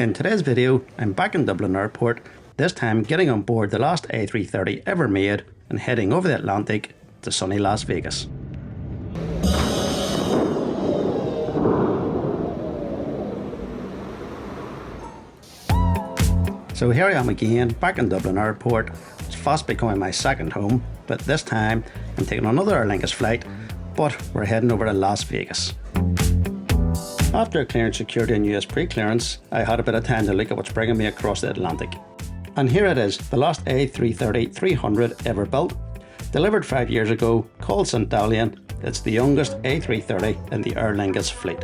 In today's video, I'm back in Dublin Airport, this time getting on board the last A330 ever made and heading over the Atlantic to sunny Las Vegas. So here I am again, back in Dublin Airport. It's fast becoming my second home, but this time I'm taking another Aer Lingus flight, but we're heading over to Las Vegas. After clearing security and US pre-clearance, I had a bit of time to look at what's bringing me across the Atlantic. And here it is, the last A330-300 ever built. Delivered 5 years ago, called St. Dallian. It's the youngest A330 in the Aer Lingus fleet.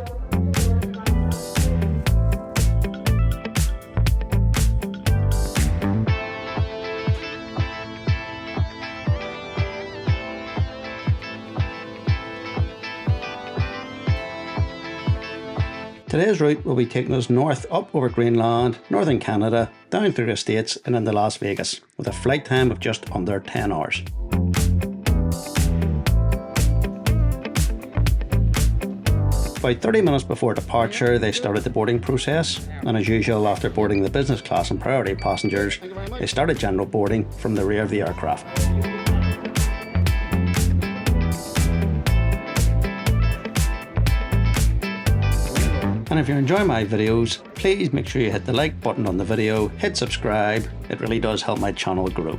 Today's route will be taking us north up over Greenland, northern Canada, down through the States and into Las Vegas, with a flight time of just under 10 hours. About 30 minutes before departure, they started the boarding process, and as usual, after boarding the business class and priority passengers, they started general boarding from the rear of the aircraft. And if you're enjoying my videos, please make sure you hit the like button on the video, hit subscribe, it really does help my channel grow.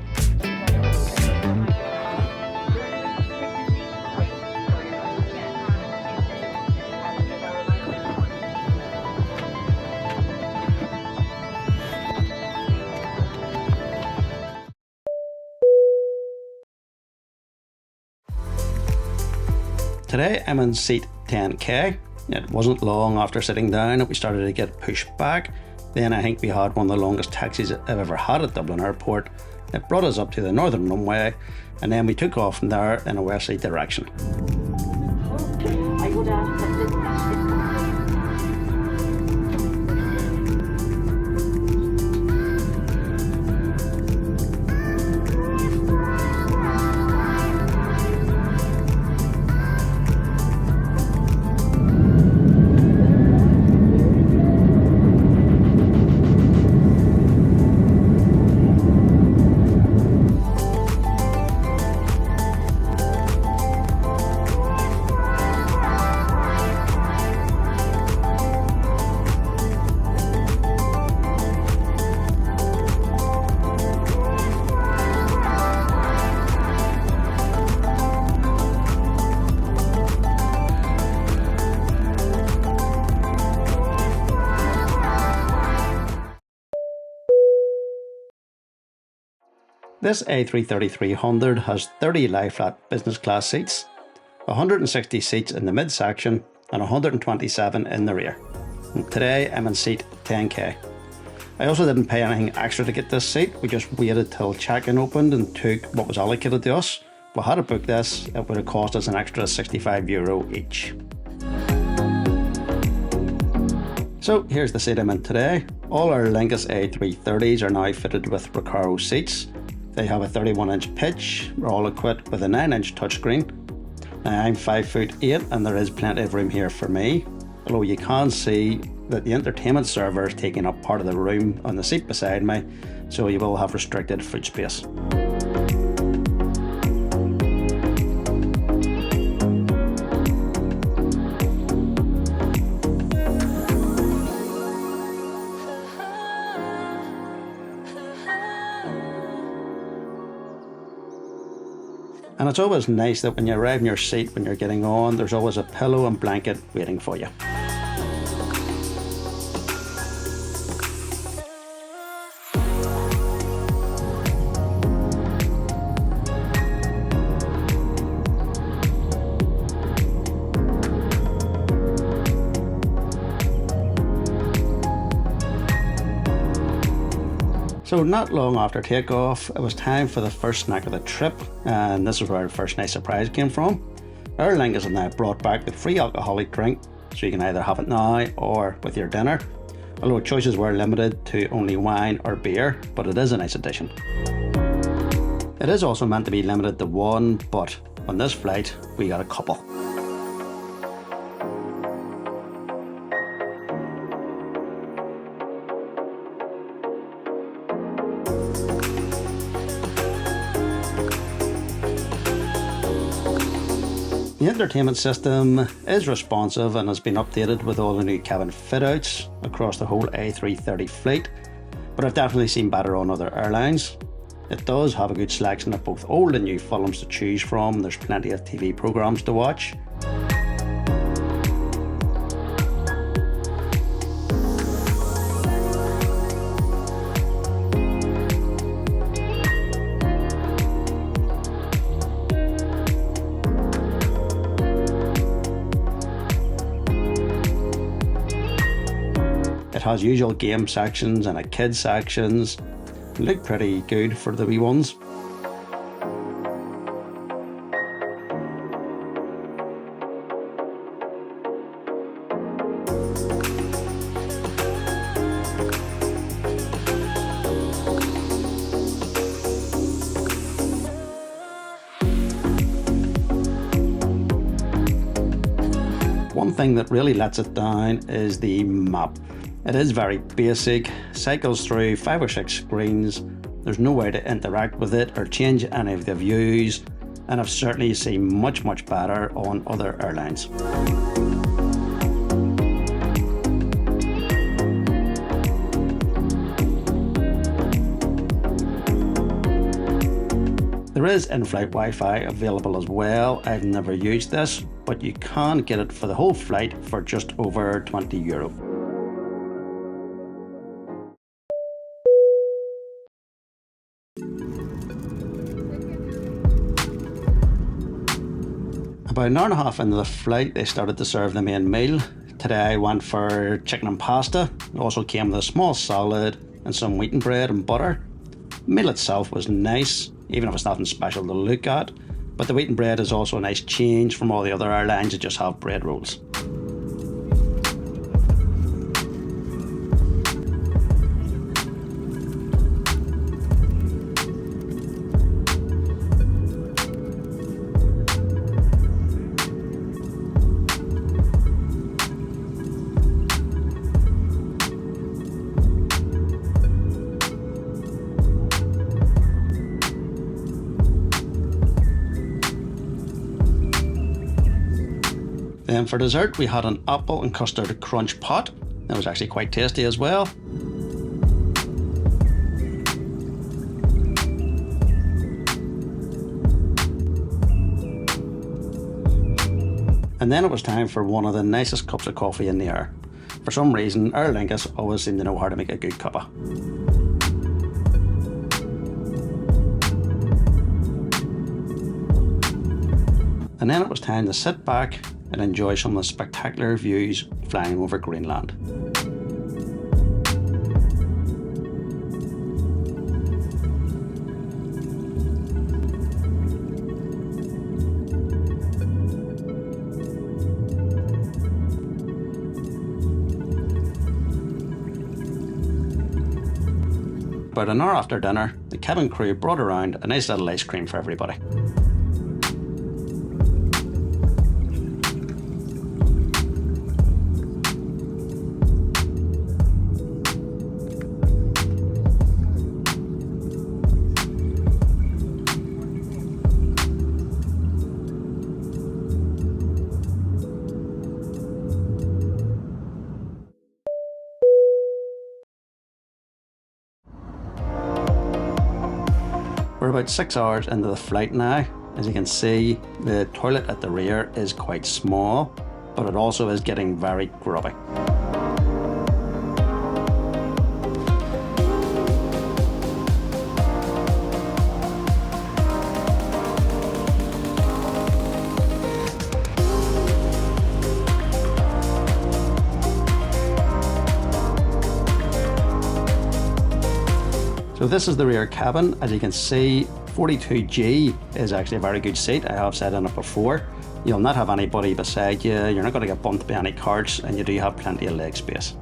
Today I'm in seat 10K. It wasn't long after sitting down that we started to get pushed back. Then I think we had one of the longest taxis I've ever had at Dublin Airport. It brought us up to the northern runway, and then we took off from there in a westerly direction. This A330-300 has 30 lie-flat business class seats, 160 seats in the midsection and 127 in the rear. And today I'm in seat 10K. I also didn't pay anything extra to get this seat, we just waited till check-in opened and took what was allocated to us. If we had to book this, it would have cost us an extra €65 each. So here's the seat I'm in today. All our Lingus A330s are now fitted with Recaro seats. They have a 31-inch pitch, we're all equipped with a 9-inch touchscreen. Now I'm 5'8" and there is plenty of room here for me, although you can see that the entertainment server is taking up part of the room on the seat beside me, so you will have restricted foot space. And it's always nice that when you arrive in your seat, when you're getting on, there's always a pillow and blanket waiting for you. So not long after takeoff, it was time for the first snack of the trip, and this is where the first nice surprise came from. Aer Lingus has now brought back the free alcoholic drink, so you can either have it now or with your dinner. Although choices were limited to only wine or beer, but it is a nice addition. It is also meant to be limited to one, but on this flight we got a couple. The entertainment system is responsive and has been updated with all the new cabin fit-outs across the whole A330 fleet, but I've definitely seen better on other airlines. It does have a good selection of both old and new films to choose from. There's plenty of TV programmes to watch. It has usual game sections and a kids sections. They look pretty good for the wee ones. One thing that really lets it down is the map. It is very basic, cycles through 5 or 6 screens, there's no way to interact with it or change any of the views, and I've certainly seen much better on other airlines. There is in-flight Wi-Fi available as well. I've never used this, but you can get it for the whole flight for just over €20. About an hour and a half into the flight, they started to serve the main meal. Today I went for chicken and pasta. It also came with a small salad and some wheaten bread and butter. The meal itself was nice, even if it's nothing special to look at, but the wheaten bread is also a nice change from all the other airlines that just have bread rolls. Then for dessert we had an apple and custard crunch pot. That was actually quite tasty as well. And then it was time for one of the nicest cups of coffee in the air. For some reason, Aer Lingus always seem to know how to make a good cuppa. And then it was time to sit back and enjoy some of the spectacular views flying over Greenland. About an hour after dinner, the cabin crew brought around a nice little ice cream for everybody. We're about 6 hours into the flight now. As you can see, the toilet at the rear is quite small, but it also is getting very grubby. So this is the rear cabin. As you can see, 42G is actually a very good seat. I have said in it before. You'll not have anybody beside you, you're not going to get bumped by any carts, and you do have plenty of leg space.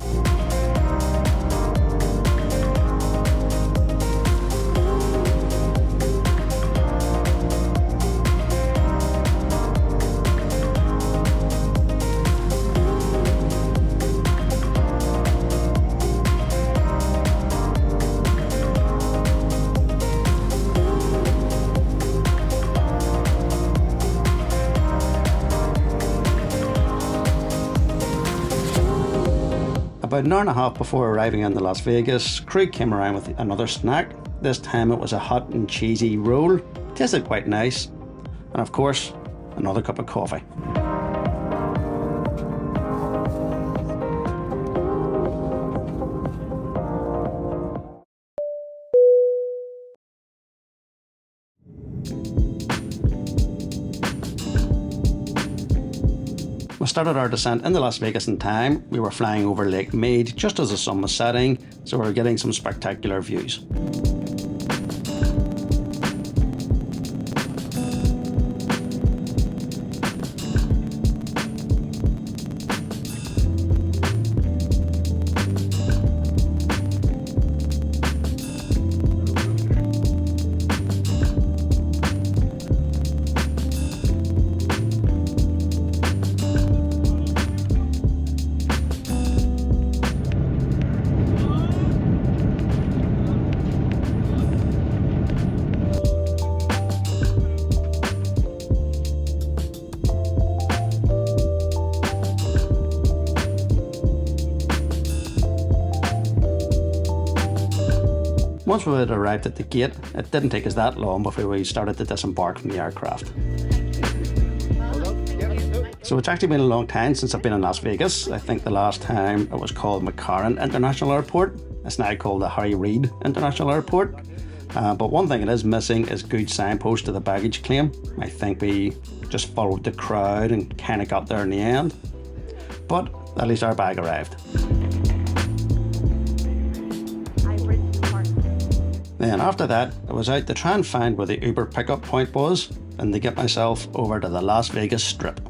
About an hour and a half before arriving in Las Vegas, crew came around with another snack. This time it was a hot and cheesy roll. Tasted quite nice. And of course, another cup of coffee. We started our descent into Las Vegas in time. We were flying over Lake Mead just as the sun was setting, so we were getting some spectacular views. Once we had arrived at the gate, it didn't take us that long before we started to disembark from the aircraft. So it's actually been a long time since I've been in Las Vegas. I think the last time it was called McCarran International Airport. It's now called the Harry Reid International Airport. But one thing it is missing is good signpost to the baggage claim. I think we just followed the crowd and kind of got there in the end. But at least our bag arrived. Then after that, I was out to try and find where the Uber pickup point was and to get myself over to the Las Vegas Strip.